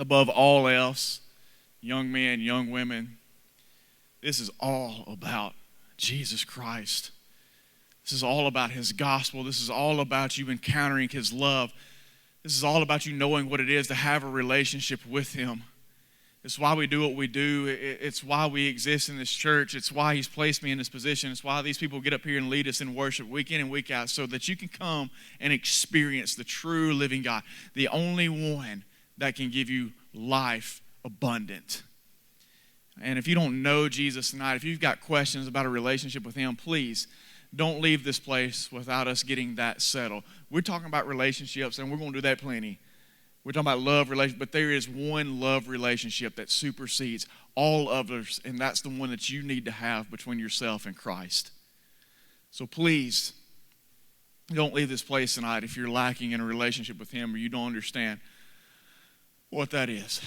above all else, young men, young women, this is all about Jesus Christ. This is all about his gospel. This is all about you encountering his love. This is all about you knowing what it is to have a relationship with him. It's why we do what we do. It's why we exist in this church. It's why he's placed me in this position. It's why these people get up here and lead us in worship week in and week out, so that you can come and experience the true living God, the only one that can give you life abundant. And if you don't know Jesus tonight, if you've got questions about a relationship with him, please don't leave this place without us getting that settled. We're talking about relationships, and we're going to do that plenty. We're talking about love relationship, but there is one love relationship that supersedes all others, and that's the one that you need to have between yourself and Christ. So please, don't leave this place tonight if you're lacking in a relationship with him or you don't understand what that is.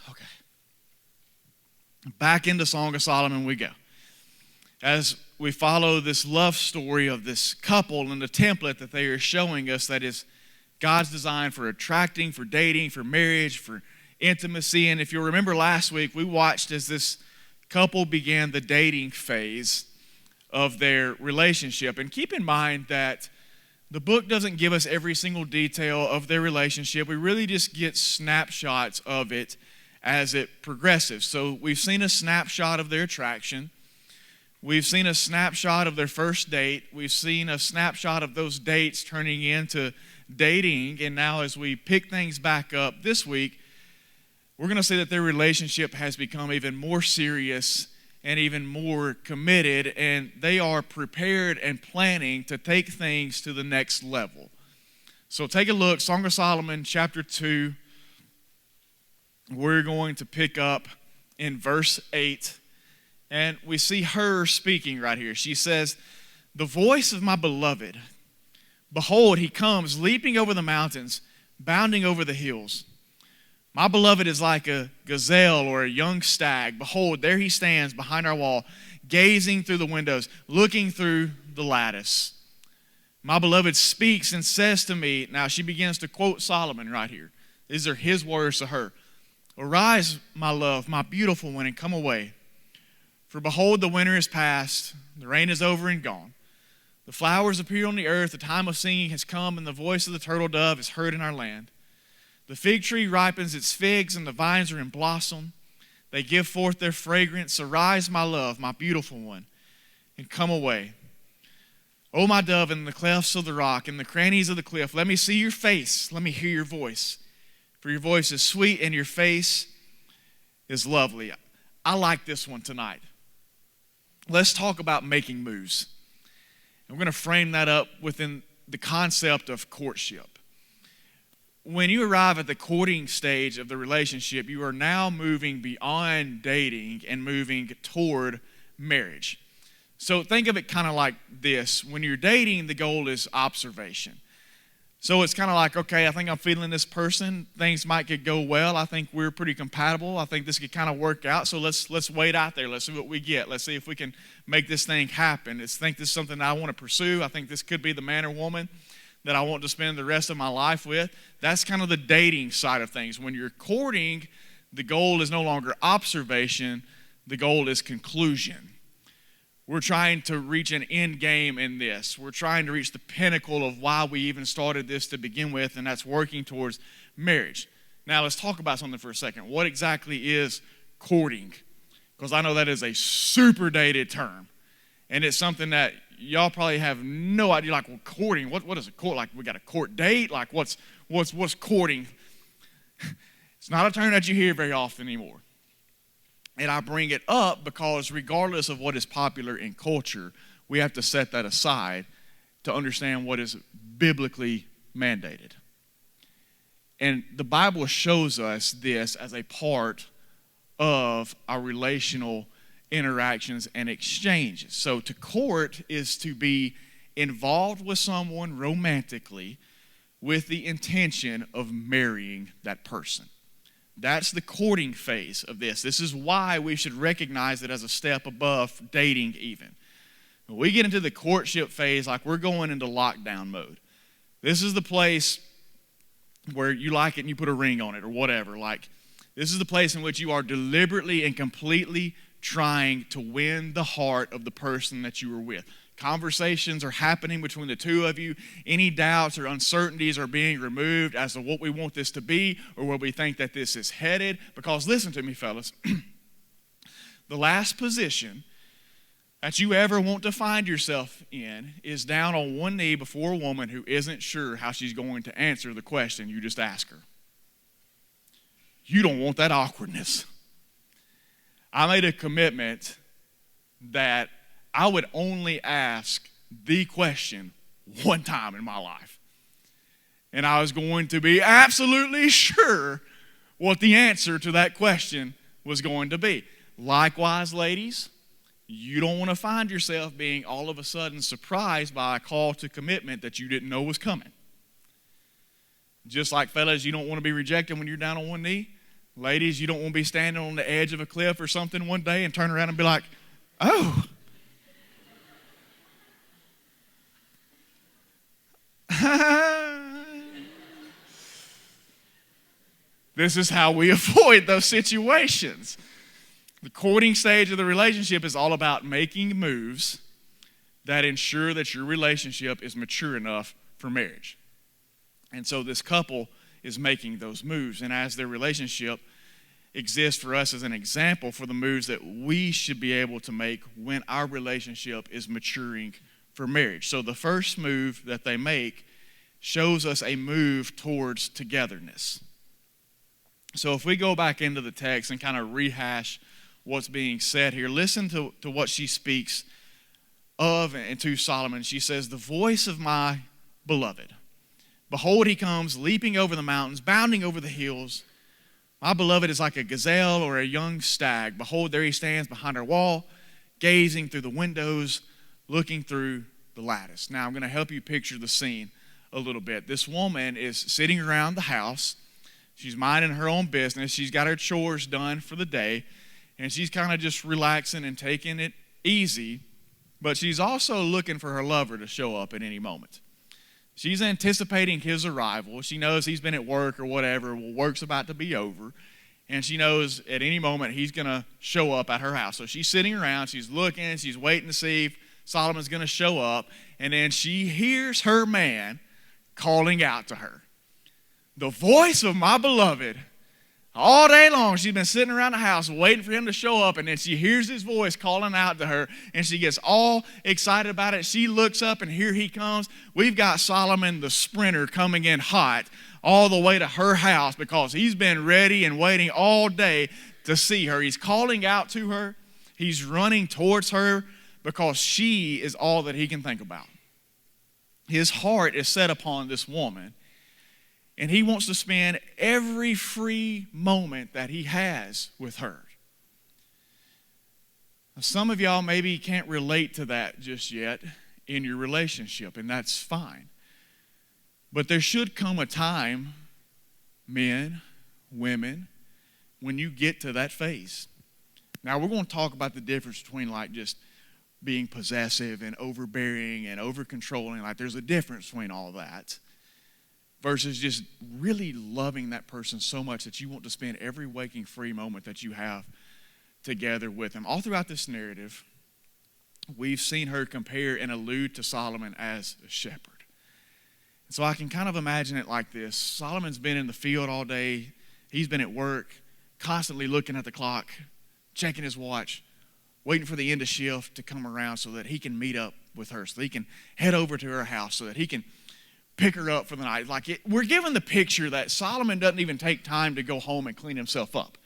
Okay. Back into Song of Solomon we go. As we follow this love story of this couple and the template that they are showing us that is God's design for attracting, for dating, for marriage, for intimacy. And if you'll remember last week, we watched as this couple began the dating phase of their relationship. And keep in mind that the book doesn't give us every single detail of their relationship. We really just get snapshots of it as it progresses. So we've seen a snapshot of their attraction. We've seen a snapshot of their first date. We've seen a snapshot of those dates turning into dating. And now as we pick things back up this week, we're going to see that their relationship has become even more serious and even more committed, and they are prepared and planning to take things to the next level. So take a look, Song of Solomon, chapter 2. We're going to pick up in verse 8, and we see her speaking right here. She says, "The voice of my beloved, behold, he comes, leaping over the mountains, bounding over the hills. My beloved is like a gazelle or a young stag. Behold, there he stands behind our wall, gazing through the windows, looking through the lattice. My beloved speaks and says to me," now she begins to quote Solomon right here. These are his words to her. "Arise, my love, my beautiful one, and come away. For behold, the winter is past, the rain is over and gone. The flowers appear on the earth, the time of singing has come, and the voice of the turtle dove is heard in our land. The fig tree ripens its figs, and the vines are in blossom. They give forth their fragrance. Arise, my love, my beautiful one, and come away. O my dove, in the clefts of the rock, in the crannies of the cliff, let me see your face, let me hear your voice. For your voice is sweet, and your face is lovely." I like this one tonight. Let's talk about making moves. And we're going to frame that up within the concept of courtship. When you arrive at the courting stage of the relationship, you are now moving beyond dating and moving toward marriage. So think of it kind of like this. When you're dating, the goal is observation. So it's kind of like, okay, I think I'm feeling this person. Things might could go well. I think we're pretty compatible. I think this could kind of work out. So let's wait out there. Let's see what we get. Let's see if we can make this thing happen. Let's think this is something I want to pursue. I think this could be the man or woman that I want to spend the rest of my life with. That's kind of the dating side of things. When you're courting, the goal is no longer observation. The goal is conclusion. We're trying to reach an end game in this. We're trying to reach the pinnacle of why we even started this to begin with, and that's working towards marriage. Now, let's talk about something for a second. What exactly is courting? Because I know that is a super dated term, and it's something that y'all probably have no idea. Like, well, courting, what is a court? Like, we got a court date? Like, what's courting? It's not a term that you hear very often anymore. And I bring it up because regardless of what is popular in culture, we have to set that aside to understand what is biblically mandated. And the Bible shows us this as a part of our relational interactions and exchanges. So to court is to be involved with someone romantically with the intention of marrying that person. That's the courting phase of this. This is why we should recognize it as a step above dating even. When we get into the courtship phase, like we're going into lockdown mode. This is the place where you like it and you put a ring on it or whatever. Like, this is the place in which you are deliberately and completely trying to win the heart of the person that you are with. Conversations are happening between the two of you. Any doubts or uncertainties are being removed as to what we want this to be or where we think that this is headed. Because listen to me, fellas. The last position that you ever want to find yourself in is down on one knee before a woman who isn't sure how she's going to answer the question you just asked her. You don't want that awkwardness. I made a commitment that I would only ask the question one time in my life. And I was going to be absolutely sure what the answer to that question was going to be. Likewise, ladies, you don't want to find yourself being all of a sudden surprised by a call to commitment that you didn't know was coming. Just like fellas, you don't want to be rejected when you're down on one knee. Ladies, you don't want to be standing on the edge of a cliff or something one day and turn around and be like, oh. This is how we avoid those situations. The courting stage of the relationship is all about making moves that ensure that your relationship is mature enough for marriage. And so this couple is making those moves. And as their relationship exists for us as an example for the moves that we should be able to make when our relationship is maturing for marriage. So the first move that they make shows us a move towards togetherness. So if we go back into the text and kind of rehash what's being said here, listen to what she speaks of and to Solomon. She says, the voice of my beloved. Behold, he comes leaping over the mountains, bounding over the hills. My beloved is like a gazelle or a young stag. Behold, there he stands behind our wall, gazing through the windows, looking through the lattice. Now, I'm going to help you picture the scene a little bit. This woman is sitting around the house. She's minding her own business. She's got her chores done for the day, and she's kind of just relaxing and taking it easy, but she's also looking for her lover to show up at any moment. She's anticipating his arrival. She knows he's been at work or whatever. Well, work's about to be over. And she knows at any moment he's going to show up at her house. So she's sitting around. She's looking. She's waiting to see if Solomon's going to show up. And then she hears her man calling out to her. The voice of my beloved. All day long, she's been sitting around the house waiting for him to show up, and then she hears his voice calling out to her, and she gets all excited about it. She looks up, and here he comes. We've got Solomon the sprinter coming in hot all the way to her house because he's been ready and waiting all day to see her. He's calling out to her. He's running towards her because she is all that he can think about. His heart is set upon this woman. And he wants to spend every free moment that he has with her. Now, some of y'all maybe can't relate to that just yet in your relationship, and that's fine. But there should come a time, men, women, when you get to that phase. Now, we're going to talk about the difference between like just being possessive and overbearing and over-controlling. Like there's a difference between all that. Versus just really loving that person so much that you want to spend every waking free moment that you have together with them. All throughout this narrative, we've seen her compare and allude to Solomon as a shepherd. And so I can kind of imagine it like this. Solomon's been in the field all day. He's been at work, constantly looking at the clock, checking his watch, waiting for the end of shift to come around so that he can meet up with her, so that he can head over to her house, so that he can pick her up for the night. We're given the picture that Solomon doesn't even take time to go home and clean himself up.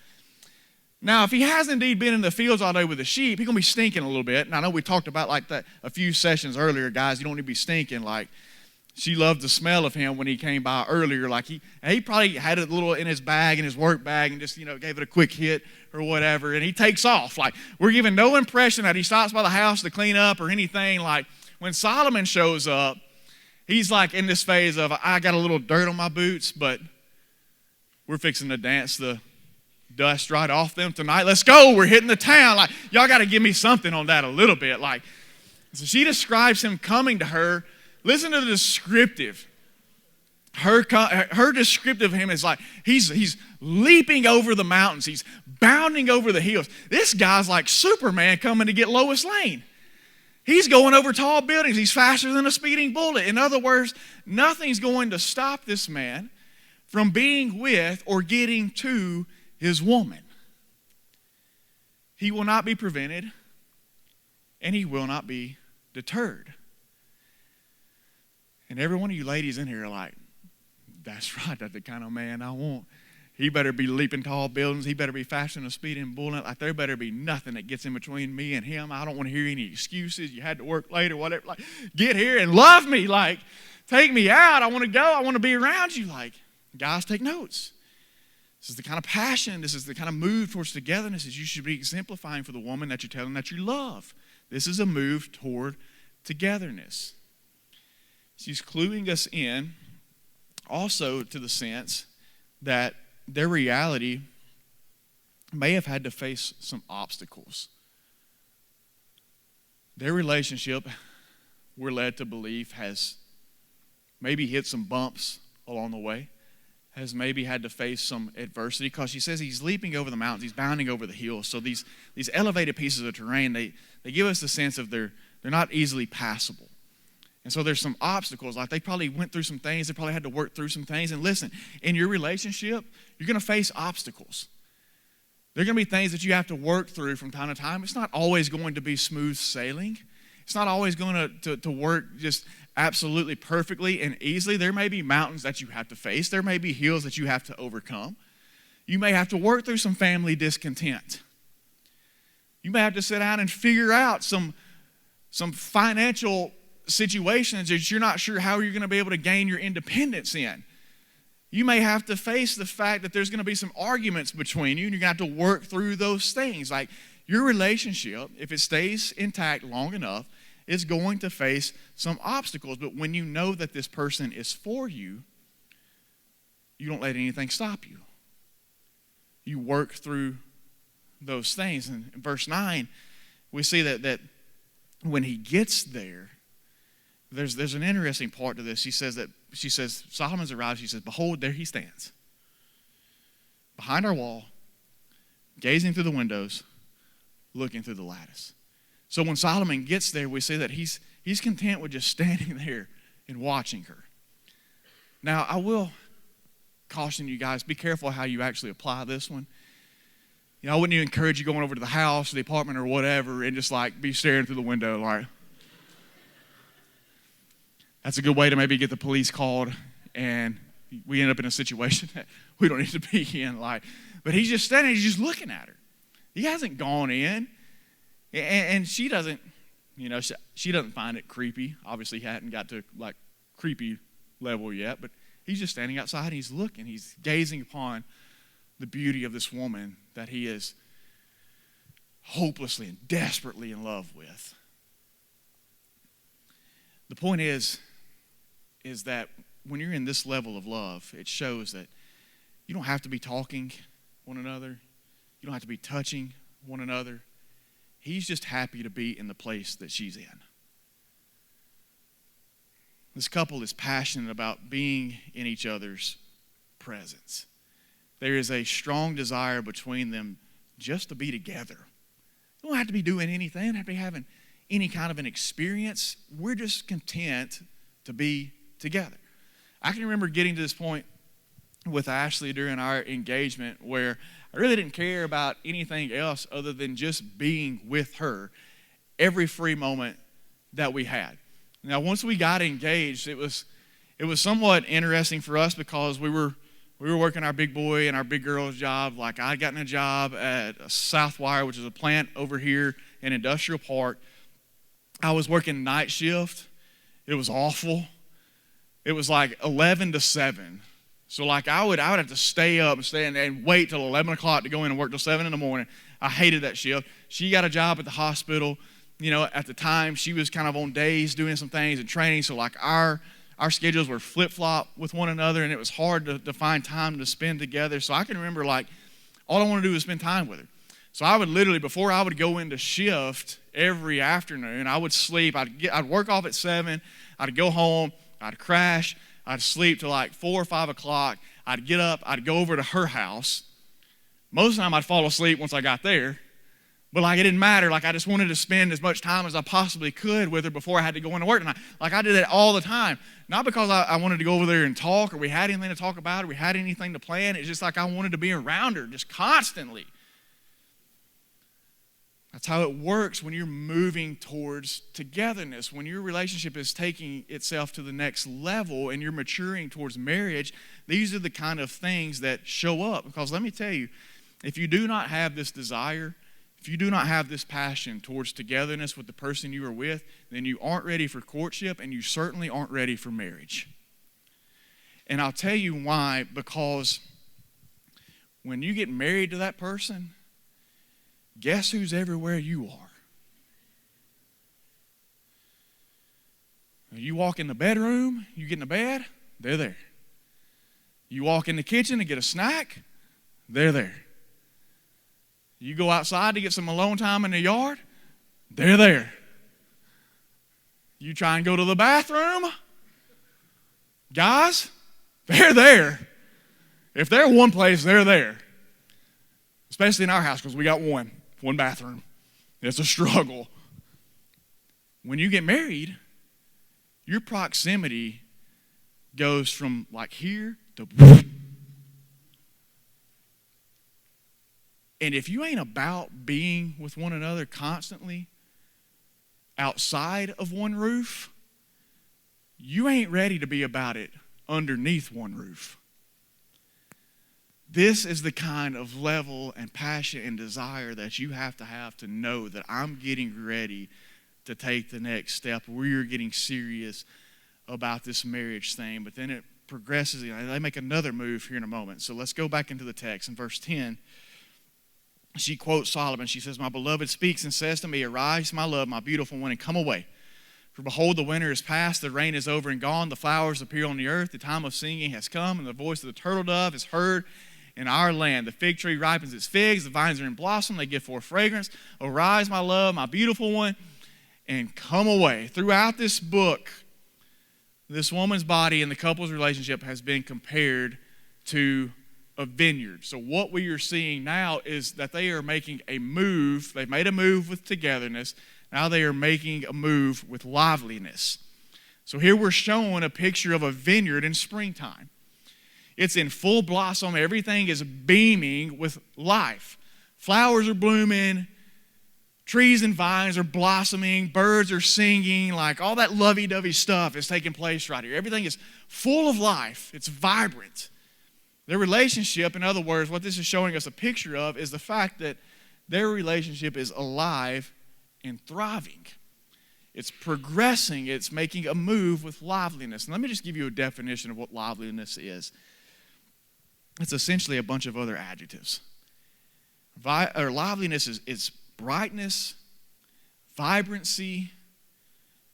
Now, if he has indeed been in the fields all day with the sheep, he's going to be stinking a little bit. And I know we talked about like that a few sessions earlier, guys. You don't need to be stinking. Like, she loved the smell of him when he came by earlier. Like, he probably had it a little in his bag, in his work bag, and just, gave it a quick hit or whatever. And he takes off. Like, we're given no impression that he stops by the house to clean up or anything. Like, when Solomon shows up, he's like in this phase of, I got a little dirt on my boots, but we're fixing to dance the dust right off them tonight. Let's go. We're hitting the town. Like, y'all got to give me something on that a little bit. Like, so she describes him coming to her. Listen to the descriptive Her descriptive of him is like he's leaping over the mountains. He's bounding over the hills. This guy's like Superman coming to get Lois Lane. He's going over tall buildings. He's faster than a speeding bullet. In other words, nothing's going to stop this man from being with or getting to his woman. He will not be prevented, and he will not be deterred. And every one of you ladies in here are like, that's right, that's the kind of man I want. He better be leaping tall buildings. He better be faster than a speeding bullet. Like, there better be nothing that gets in between me and him. I don't want to hear any excuses. You had to work late or whatever. Like, get here and love me. Like, take me out. I want to go. I want to be around you. Like, guys, take notes. This is the kind of passion. This is the kind of move towards togetherness that you should be exemplifying for the woman that you're telling that you love. This is a move toward togetherness. She's cluing us in also to the sense that their reality may have had to face some obstacles. Their relationship, we're led to believe, has maybe hit some bumps along the way, has maybe had to face some adversity, because she says he's leaping over the mountains, he's bounding over the hills. So these elevated pieces of terrain, they give us the sense of they're not easily passable. And so there's some obstacles. Like, they probably went through some things. They probably had to work through some things. And listen, in your relationship, you're going to face obstacles. There are going to be things that you have to work through from time to time. It's not always going to be smooth sailing. It's not always going to work just absolutely perfectly and easily. There may be mountains that you have to face. There may be hills that you have to overcome. You may have to work through some family discontent. You may have to sit down and figure out some financial situations that you're not sure how you're going to be able to gain your independence in. You may have to face the fact that there's going to be some arguments between you, and you're going to have to work through those things. Like, your relationship, if it stays intact long enough, is going to face some obstacles. But when you know that this person is for you, you don't let anything stop you. You work through those things. And in verse 9, we see that when he gets there, there's an interesting part to this. She says, Solomon's arrived. She says, behold, there he stands, behind our wall, gazing through the windows, looking through the lattice. So when Solomon gets there, we see that he's content with just standing there and watching her. Now, I will caution you guys, be careful how you actually apply this one. You know, I wouldn't even encourage you going over to the house or the apartment or whatever and just like be staring through the window like. That's a good way to maybe get the police called and we end up in a situation that we don't need to be in. Like, but he's just standing, he's just looking at her. He hasn't gone in, and she doesn't, she doesn't find it creepy. Obviously, he hadn't got to like creepy level yet, but he's just standing outside and he's looking. He's gazing upon the beauty of this woman that he is hopelessly and desperately in love with. The point is that when you're in this level of love, it shows that you don't have to be talking one another. You don't have to be touching one another. He's just happy to be in the place that she's in. This couple is passionate about being in each other's presence. There is a strong desire between them just to be together. You don't have to be doing anything. You don't have to be having any kind of an experience. We're just content to be together. I can remember getting to this point with Ashley during our engagement where I really didn't care about anything else other than just being with her every free moment that we had. Now, once we got engaged, it was somewhat interesting for us because we were working our big boy and our big girl's job. Like, I'd gotten a job at Southwire, which is a plant over here in Industrial Park. I was working night shift. It was awful. It was like 11 to 7. So like I would have to stay up and wait till 11 o'clock to go in and work till 7 in the morning. I hated that shift. She got a job at the hospital. At the time, she was kind of on days doing some things and training. So like our schedules were flip-flop with one another, and it was hard to find time to spend together. So I can remember like all I wanted to do was spend time with her. So I would literally, before I would go into shift every afternoon, I would sleep. I'd work off at 7. I'd go home. I'd crash. I'd sleep till like 4 or 5 o'clock. I'd get up. I'd go over to her house. Most of the time, I'd fall asleep once I got there. But like it didn't matter. Like I just wanted to spend as much time as I possibly could with her before I had to go into work. And I did that all the time. Not because I wanted to go over there and talk or we had anything to talk about or we had anything to plan. It's just like I wanted to be around her just constantly. That's how it works when you're moving towards togetherness. When your relationship is taking itself to the next level and you're maturing towards marriage, these are the kind of things that show up. Because let me tell you, if you do not have this desire, if you do not have this passion towards togetherness with the person you are with, then you aren't ready for courtship and you certainly aren't ready for marriage. And I'll tell you why, because when you get married to that person, guess who's everywhere you are? You walk in the bedroom, you get in the bed, they're there. You walk in the kitchen to get a snack, they're there. You go outside to get some alone time in the yard, they're there. You try and go to the bathroom, guys, they're there. If they're one place, they're there. Especially in our house because we got one bathroom. It's a struggle. When you get married, your proximity goes from like here to and if you ain't about being with one another constantly outside of one roof, you ain't ready to be about it underneath one roof. This is the kind of level and passion and desire that you have to know that I'm getting ready to take the next step. We're getting serious about this marriage thing. But then it progresses. They make another move here in a moment. So let's go back into the text. In verse 10, she quotes Solomon. She says, "My beloved speaks and says to me, 'Arise, my love, my beautiful one, and come away. For behold, the winter is past, the rain is over and gone, the flowers appear on the earth, the time of singing has come, and the voice of the turtle dove is heard in our land. The fig tree ripens its figs, the vines are in blossom, they give forth fragrance. Arise, my love, my beautiful one, and come away.'" Throughout this book, this woman's body and the couple's relationship has been compared to a vineyard. So what we are seeing now is that they are making a move. They've made a move with togetherness. Now they are making a move with liveliness. So here we're showing a picture of a vineyard in springtime. It's in full blossom. Everything is beaming with life. Flowers are blooming. Trees and vines are blossoming. Birds are singing. Like all that lovey-dovey stuff is taking place right here. Everything is full of life. It's vibrant. Their relationship, in other words, what this is showing us a picture of is the fact that their relationship is alive and thriving. It's progressing. It's making a move with liveliness. And let me just give you a definition of what liveliness is. It's essentially a bunch of other adjectives. Liveliness is brightness, vibrancy,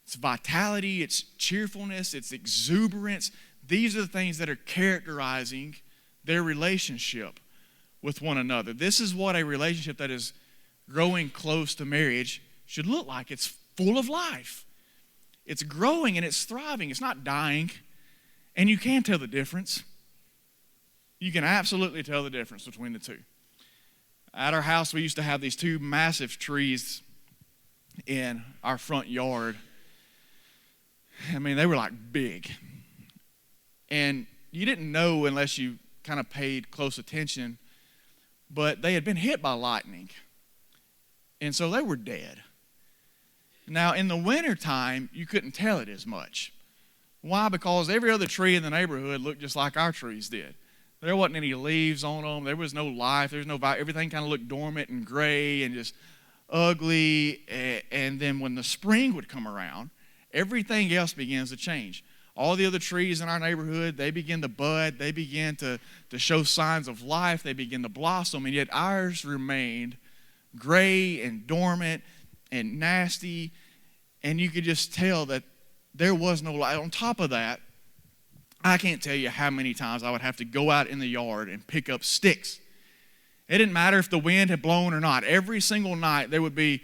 it's vitality, it's cheerfulness, it's exuberance. These are the things that are characterizing their relationship with one another. This is what a relationship that is growing close to marriage should look like. It's full of life. It's growing and it's thriving. It's not dying. And you can tell the difference. You can absolutely tell the difference between the two. At our house, we used to have these two massive trees in our front yard. I mean, they were like big. And you didn't know unless you kind of paid close attention, but they had been hit by lightning. And so they were dead. Now, in the wintertime, you couldn't tell it as much. Why? Because every other tree in the neighborhood looked just like our trees did. There wasn't any leaves on them. There was no life. There was no everything kind of looked dormant and gray and just ugly. And then when the spring would come around, everything else begins to change. All the other trees in our neighborhood, they begin to bud. They begin to show signs of life. They begin to blossom. And yet ours remained gray and dormant and nasty. And you could just tell that there was no light. On top of that, I can't tell you how many times I would have to go out in the yard and pick up sticks. It didn't matter if the wind had blown or not. Every single night there would be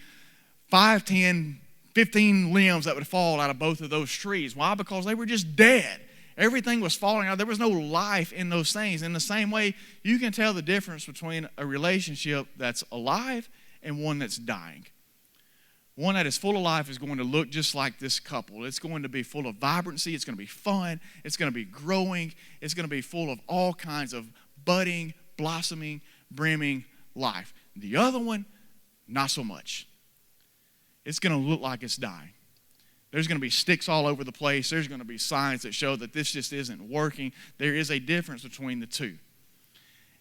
5, 10, 15 limbs that would fall out of both of those trees. Why? Because they were just dead. Everything was falling out. There was no life in those things. In the same way, you can tell the difference between a relationship that's alive and one that's dying. One that is full of life is going to look just like this couple. It's going to be full of vibrancy. It's going to be fun. It's going to be growing. It's going to be full of all kinds of budding, blossoming, brimming life. The other one, not so much. It's going to look like it's dying. There's going to be sticks all over the place. There's going to be signs that show that this just isn't working. There is a difference between the two.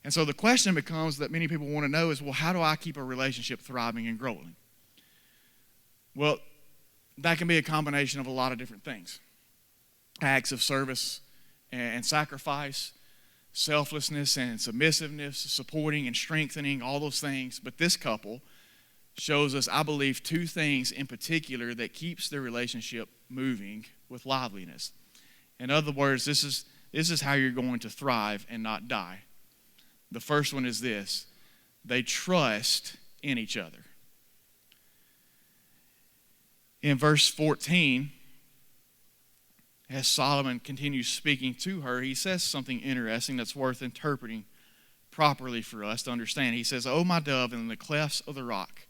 And so the question becomes that many people want to know is, well, how do I keep a relationship thriving and growing? Well, that can be a combination of a lot of different things. Acts of service and sacrifice, selflessness and submissiveness, supporting and strengthening, all those things. But this couple shows us, I believe, two things in particular that keeps their relationship moving with liveliness. In other words, this is how you're going to thrive and not die. The first one is this: they trust in each other. In verse 14, as Solomon continues speaking to her, he says something interesting that's worth interpreting properly for us to understand. He says, "O my dove, in the clefts of the rock,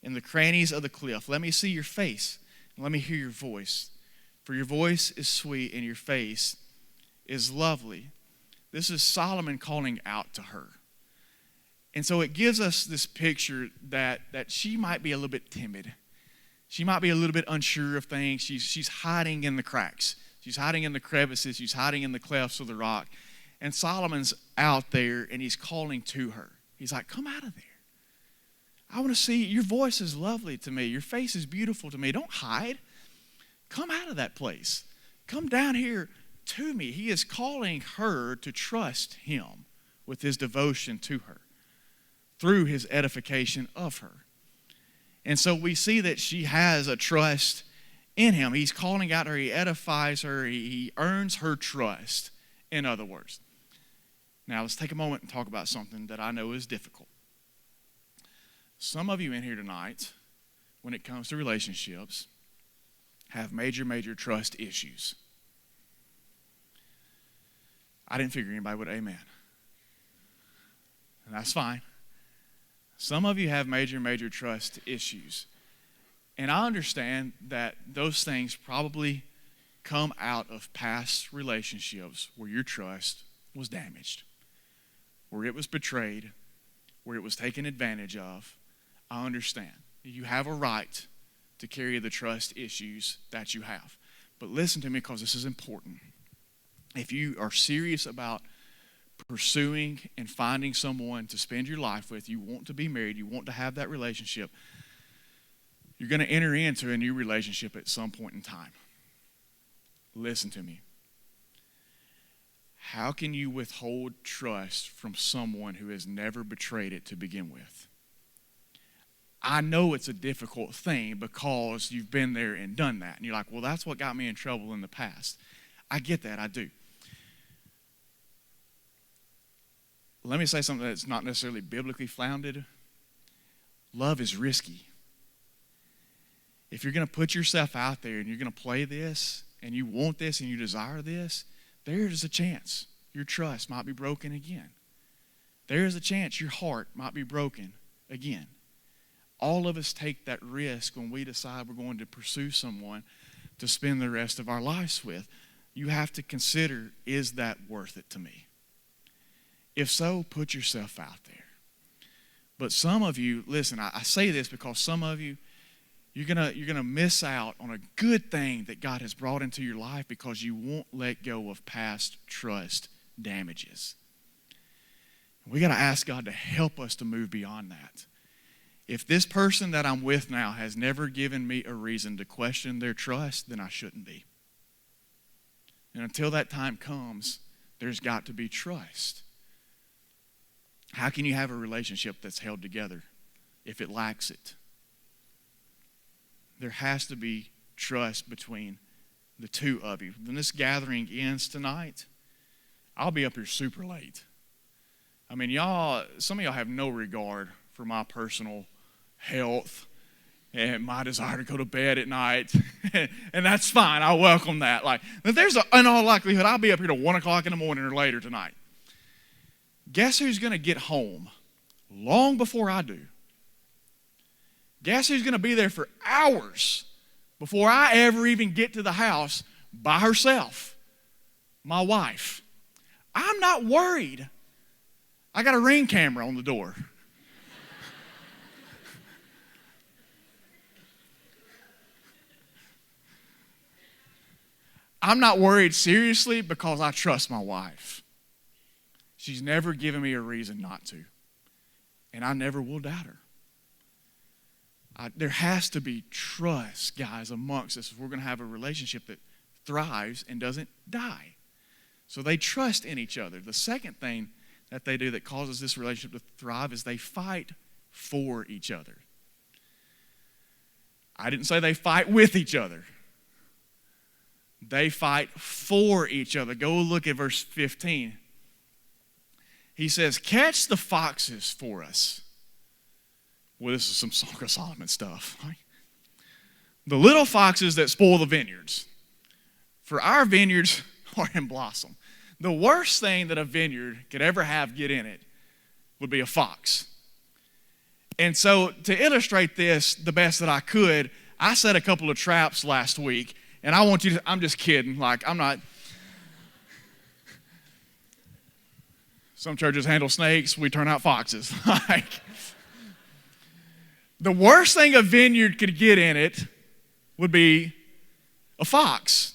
in the crannies of the cliff, let me see your face, and let me hear your voice. For your voice is sweet, and your face is lovely." This is Solomon calling out to her. And so it gives us this picture that she might be a little bit timid. She might be a little bit unsure of things. She's hiding in the cracks. She's hiding in the crevices. She's hiding in the clefts of the rock. And Solomon's out there, and he's calling to her. He's like, come out of there. I want to see, your voice is lovely to me. Your face is beautiful to me. Don't hide. Come out of that place. Come down here to me. He is calling her to trust him with his devotion to her through his edification of her. And so we see that she has a trust in him. He's calling out her. He edifies her. He earns her trust, in other words. Now, let's take a moment and talk about something that I know is difficult. Some of you in here tonight, when it comes to relationships, have major trust issues. I didn't figure anybody would amen. And that's fine. Some of you have major trust issues. And I understand that those things probably come out of past relationships where your trust was damaged, where it was betrayed, where it was taken advantage of. I understand. You have a right to carry the trust issues that you have. But listen to me, because this is important. If you are serious about pursuing and finding someone to spend your life with, you want to be married, you want to have that relationship, you're going to enter into a new relationship at some point in time. Listen to me. How can you withhold trust from someone who has never betrayed it to begin with? I know it's a difficult thing because you've been there and done that. And you're like, well, that's what got me in trouble in the past. I get that, I do. Let me say something that's not necessarily biblically founded. Love is risky. If you're going to put yourself out there and you're going to play this and you want this and you desire this, there's a chance your trust might be broken again. There's a chance your heart might be broken again. All of us take that risk when we decide we're going to pursue someone to spend the rest of our lives with. You have to consider, is that worth it to me? If so, put yourself out there. But some of you, listen, I say this because some of you, you're gonna miss out on a good thing that God has brought into your life because you won't let go of past trust damages. We got to ask God to help us to move beyond that. If this person that I'm with now has never given me a reason to question their trust, then I shouldn't be. And until that time comes, there's got to be trust. How can you have a relationship that's held together if it lacks it? There has to be trust between the two of you. When this gathering ends tonight, I'll be up here super late. I mean, some of y'all have no regard for my personal health and my desire to go to bed at night. And that's fine. I welcome that. Like, but in all likelihood, I'll be up here till 1 o'clock in the morning or later tonight. Guess who's going to get home long before I do? Guess who's going to be there for hours before I ever even get to the house by herself? My wife. I'm not worried. I got a Ring camera on the door. I'm not worried seriously because I trust my wife. She's never given me a reason not to. And I never will doubt her. There has to be trust, guys, amongst us if we're going to have a relationship that thrives and doesn't die. So they trust in each other. The second thing that they do that causes this relationship to thrive is they fight for each other. I didn't say they fight with each other. They fight for each other. Go look at verse 15. He says, catch the foxes for us. Well, this is some Song of Solomon stuff. Right? The little foxes that spoil the vineyards. For our vineyards are in blossom. The worst thing that a vineyard could ever have get in it would be a fox. And so to illustrate this the best that I could, I set a couple of traps last week. And I want you to, I'm just kidding. Like, I'm not. Some churches handle snakes. We turn out foxes. Like, the worst thing a vineyard could get in it would be a fox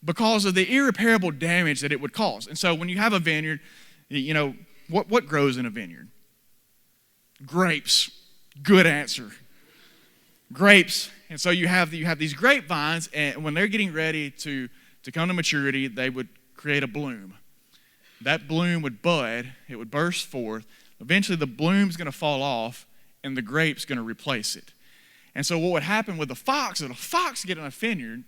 because of the irreparable damage that it would cause. And so when you have a vineyard, you know, what grows in a vineyard? Grapes. Good answer. Grapes. And so you have these grapevines, and when they're getting ready to come to maturity, they would create a bloom. That bloom would bud, it would burst forth. Eventually the bloom's going to fall off, and the grape's going to replace it. And so what would happen with the fox, if a fox get in a vineyard,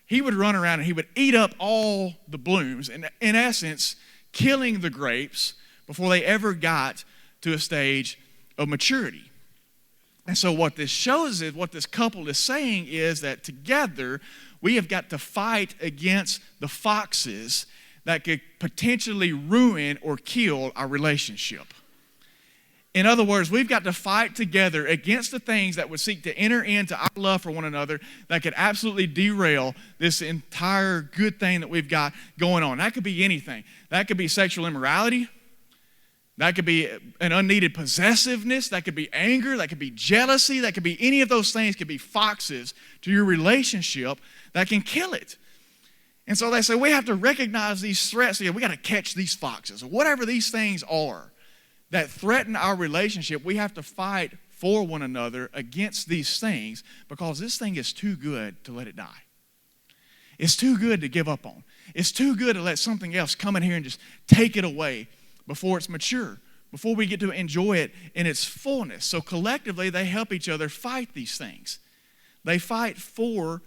he would run around and he would eat up all the blooms, and in essence, killing the grapes before they ever got to a stage of maturity. And so what this shows is, what this couple is saying is that together we have got to fight against the foxes that could potentially ruin or kill our relationship. In other words, we've got to fight together against the things that would seek to enter into our love for one another that could absolutely derail this entire good thing that we've got going on. That could be anything. That could be sexual immorality. That could be an unneeded possessiveness. That could be anger. That could be jealousy. That could be any of those things could be foxes to your relationship that can kill it. And so they say we have to recognize these threats. We got to catch these foxes. Whatever these things are that threaten our relationship, we have to fight for one another against these things because this thing is too good to let it die. It's too good to give up on. It's too good to let something else come in here and just take it away before it's mature, before we get to enjoy it in its fullness. So collectively, they help each other fight these things. They fight for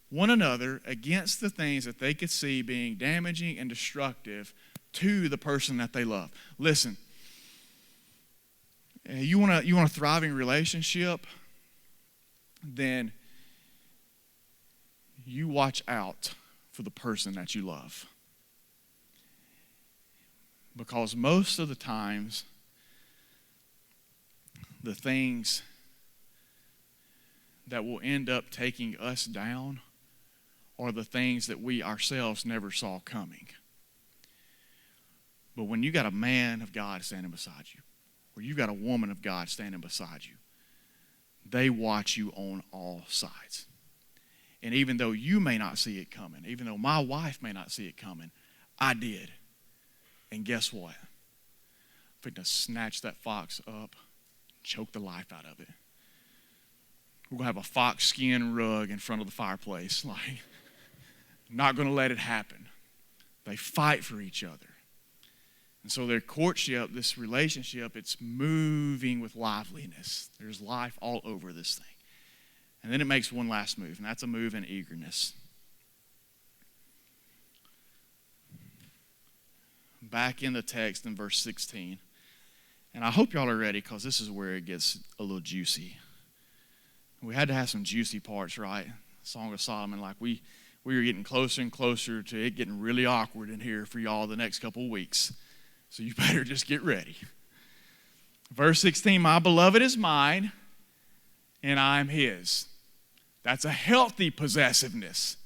one another against the things that they could see being damaging and destructive to the person that they love. Listen, you want a thriving relationship, then you watch out for the person that you love. Because most of the times, the things that will end up taking us down are the things that we ourselves never saw coming. But when you got a man of God standing beside you, or you got a woman of God standing beside you, they watch you on all sides. And even though you may not see it coming, even though my wife may not see it coming, I did. And guess what? I'm going to snatch that fox up, choke the life out of it. We're going to have a fox skin rug in front of the fireplace. Like, not going to let it happen. They fight for each other. And so their courtship, this relationship, it's moving with liveliness. There's life all over this thing. And then it makes one last move, and that's a move in eagerness. Back in the text in verse 16. And I hope y'all are ready because this is where it gets a little juicy. We had to have some juicy parts, right? Song of Solomon, like we were getting closer and closer to it getting really awkward in here for y'all the next couple of weeks. So you better just get ready. Verse 16, my beloved is mine, and I am his. That's a healthy possessiveness.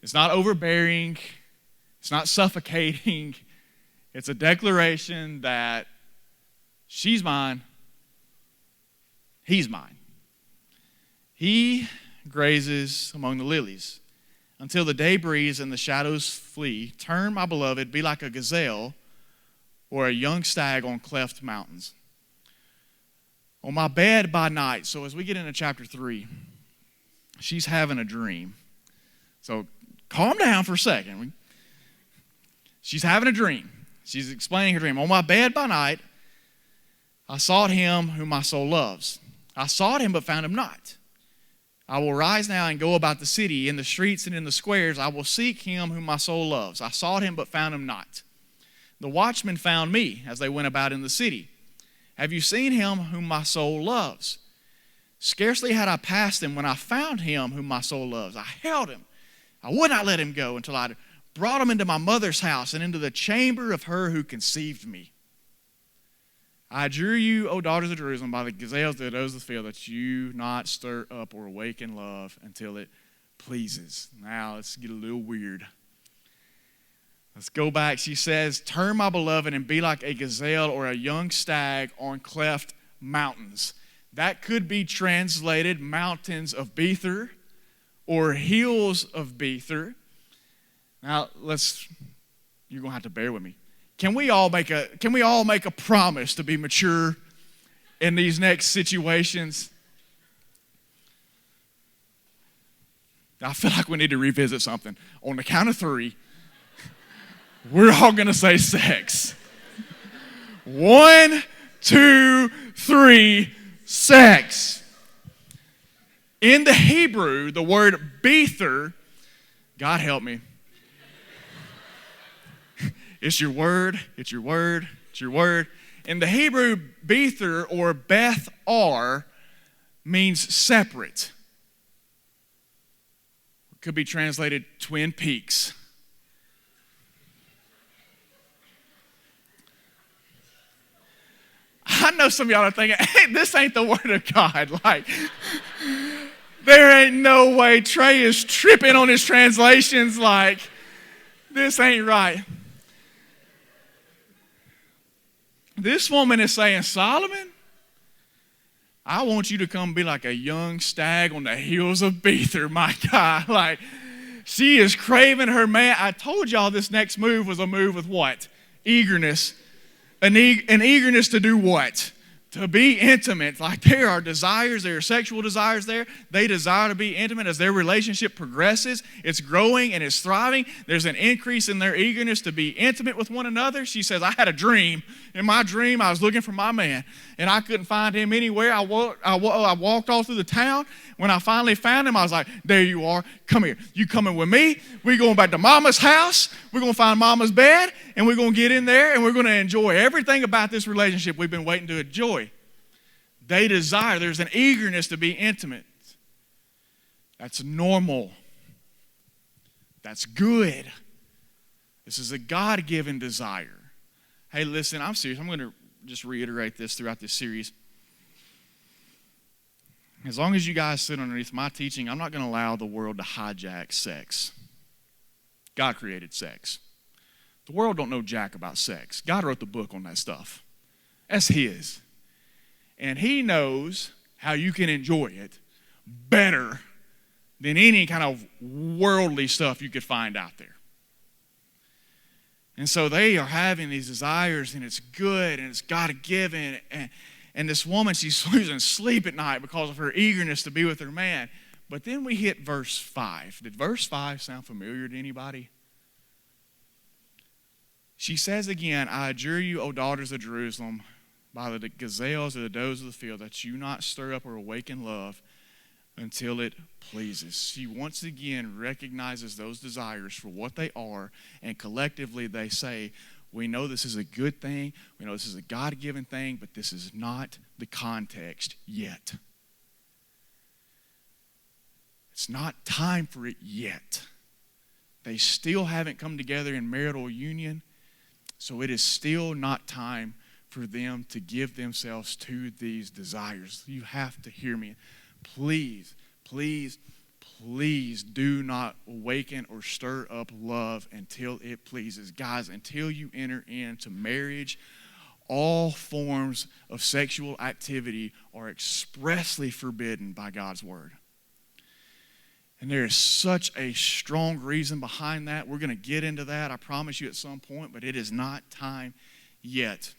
It's not overbearing. It's not suffocating. It's a declaration that she's mine, he's mine. He grazes among the lilies until the day breeze and the shadows flee. Turn, my beloved, be like a gazelle or a young stag on cleft mountains. On my bed by night. So as we get into chapter 3, she's having a dream. So calm down for a second. She's having a dream. She's explaining her dream. On my bed by night, I sought him whom my soul loves. I sought him but found him not. I will rise now and go about the city, in the streets and in the squares. I will seek him whom my soul loves. I sought him but found him not. The watchmen found me as they went about in the city. Have you seen him whom my soul loves? Scarcely had I passed him when I found him whom my soul loves. I held him. I would not let him go until I brought him into my mother's house and into the chamber of her who conceived me. I adjure you, O daughters of Jerusalem, by the gazelles that does the field, that you not stir up or awaken love until it pleases. Now, let's get a little weird. Let's go back. She says, turn, my beloved, and be like a gazelle or a young stag on cleft mountains. That could be translated mountains of Bether or hills of Bether. Now, you're going to have to bear with me. Can we all make a promise to be mature in these next situations? I feel like we need to revisit something. On the count of 3, we're all going to say sex. 1, 2, 3, sex. In the Hebrew, the word bether, God help me. It's your word, it's your word, it's your word. In the Hebrew, bether or beth-ar means separate. It could be translated Twin Peaks. I know some of y'all are thinking, hey, this ain't the word of God. Like, there ain't no way. Trey is tripping on his translations like, this ain't right. This woman is saying, Solomon, I want you to come be like a young stag on the hills of Bether, my God. Like, she is craving her man. I told y'all this next move was a move with what? Eagerness. An eagerness to do what? To be intimate. Like, there are desires, there are sexual desires there. They desire to be intimate as their relationship progresses. It's growing and it's thriving. There's an increase in their eagerness to be intimate with one another. She says, I had a dream. In my dream, I was looking for my man, and I couldn't find him anywhere. I walked all through the town. When I finally found him, I was like, there you are. Come here. You coming with me? We're going back to Mama's house. We're going to find Mama's bed, and we're going to get in there, and we're going to enjoy everything about this relationship we've been waiting to enjoy. They desire. There's an eagerness to be intimate. That's normal. That's good. This is a God-given desire. Hey, listen, I'm serious. I'm going to just reiterate this throughout this series. As long as you guys sit underneath my teaching, I'm not going to allow the world to hijack sex. God created sex. The world don't know jack about sex. God wrote the book on that stuff. That's His. And He knows how you can enjoy it better than any kind of worldly stuff you could find out there. And so they are having these desires, and it's good, and it's God-given. And this woman, she's losing sleep at night because of her eagerness to be with her man. But then we hit verse 5. Did verse 5 sound familiar to anybody? She says again, I adjure you, O daughters of Jerusalem, by the gazelles or the does of the field, that you not stir up or awaken love until it pleases. She once again recognizes those desires for what they are, and collectively they say, we know this is a good thing, we know this is a God-given thing, but this is not the context yet. It's not time for it yet. They still haven't come together in marital union, so it is still not time for them to give themselves to these desires. You have to hear me. Please, please, please do not awaken or stir up love until it pleases. Guys, until you enter into marriage, all forms of sexual activity are expressly forbidden by God's word. And there is such a strong reason behind that. We're going to get into that, I promise you, at some point, but it is not time yet.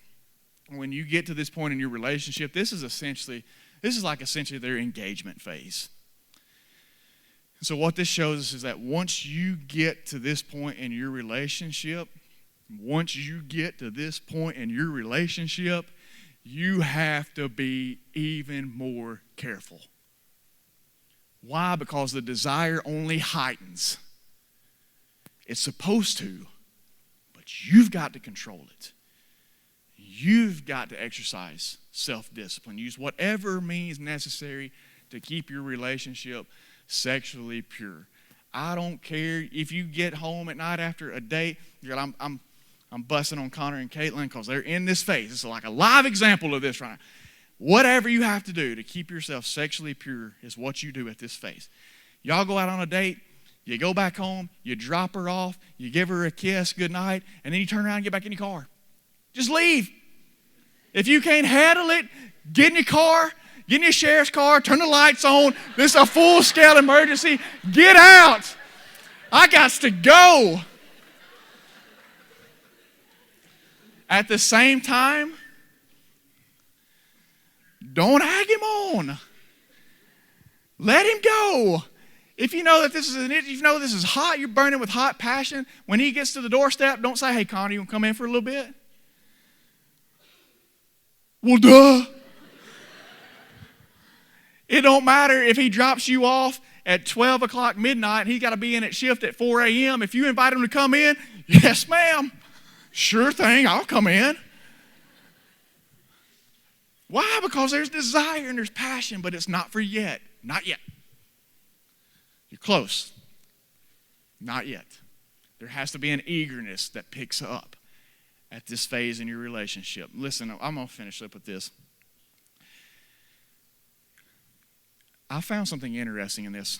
When you get to this point in your relationship, this is essentially their engagement phase. And so what this shows us is that once you get to this point in your relationship, you have to be even more careful. Why? Because the desire only heightens. It's supposed to, but you've got to control it. You've got to exercise self-discipline. Use whatever means necessary to keep your relationship sexually pure. I don't care if you get home at night after a date. I'm busting on Connor and Caitlin because they're in this phase. It's like a live example of this right now. Whatever you have to do to keep yourself sexually pure is what you do at this phase. Y'all go out on a date, you go back home, you drop her off, you give her a kiss, good night, and then you turn around and get back in your car. Just leave. If you can't handle it, get in your car, get in your sheriff's car, turn the lights on. This is a full-scale emergency. Get out. I got to go. At the same time, don't egg him on. Let him go. If you know that this is hot, you're burning with hot passion. When he gets to the doorstep, don't say, "Hey, Connor, you want to come in for a little bit?" Well, duh. It don't matter if he drops you off at 12 o'clock midnight and he's got to be in at shift at 4 a.m. If you invite him to come in, yes, ma'am. Sure thing, I'll come in. Why? Because there's desire and there's passion, but it's not for yet. Not yet. You're close. Not yet. There has to be an eagerness that picks up at this phase in your relationship. Listen, I'm going to finish up with this. I found something interesting in this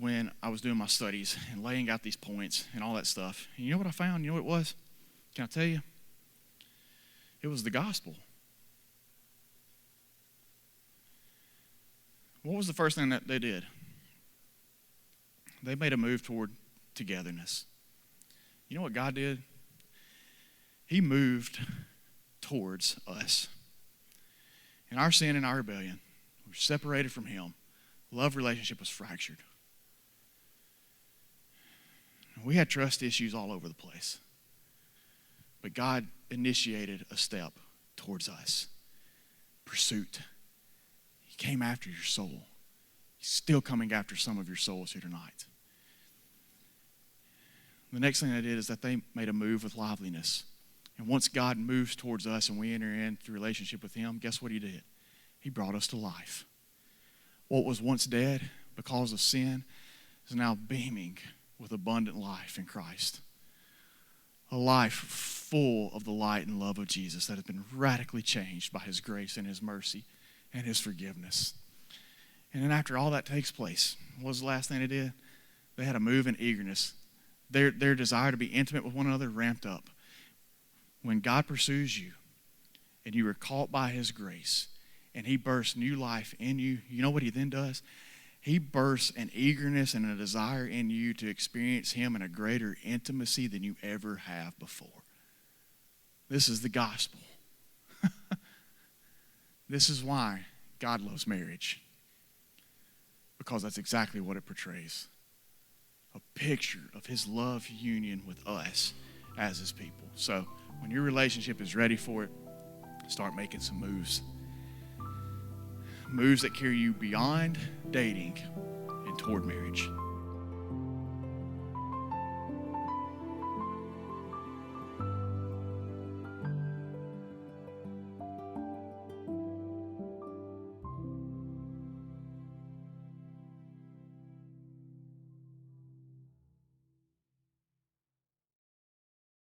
when I was doing my studies and laying out these points and all that stuff. And you know what I found? You know what it was? Can I tell you? It was the gospel. What was the first thing that they did? They made a move toward togetherness. You know what God did? He moved towards us. In our sin and our rebellion, we were separated from Him. Love relationship was fractured. We had trust issues all over the place. But God initiated a step towards us. Pursuit. He came after your soul. He's still coming after some of your souls here tonight. The next thing they did is that they made a move with liveliness. And once God moves towards us and we enter into relationship with Him, guess what He did? He brought us to life. What was once dead because of sin is now beaming with abundant life in Christ. A life full of the light and love of Jesus that has been radically changed by His grace and His mercy and His forgiveness. And then after all that takes place, what was the last thing they did? They had a move in eagerness. Their desire to be intimate with one another ramped up. When God pursues you and you are caught by His grace and He bursts new life in you, you know what He then does? He bursts an eagerness and a desire in you to experience Him in a greater intimacy than you ever have before. This is the gospel. This is why God loves marriage. Because that's exactly what it portrays. A picture of His love union with us as His people. So when your relationship is ready for it, start making some moves. Moves that carry you beyond dating and toward marriage.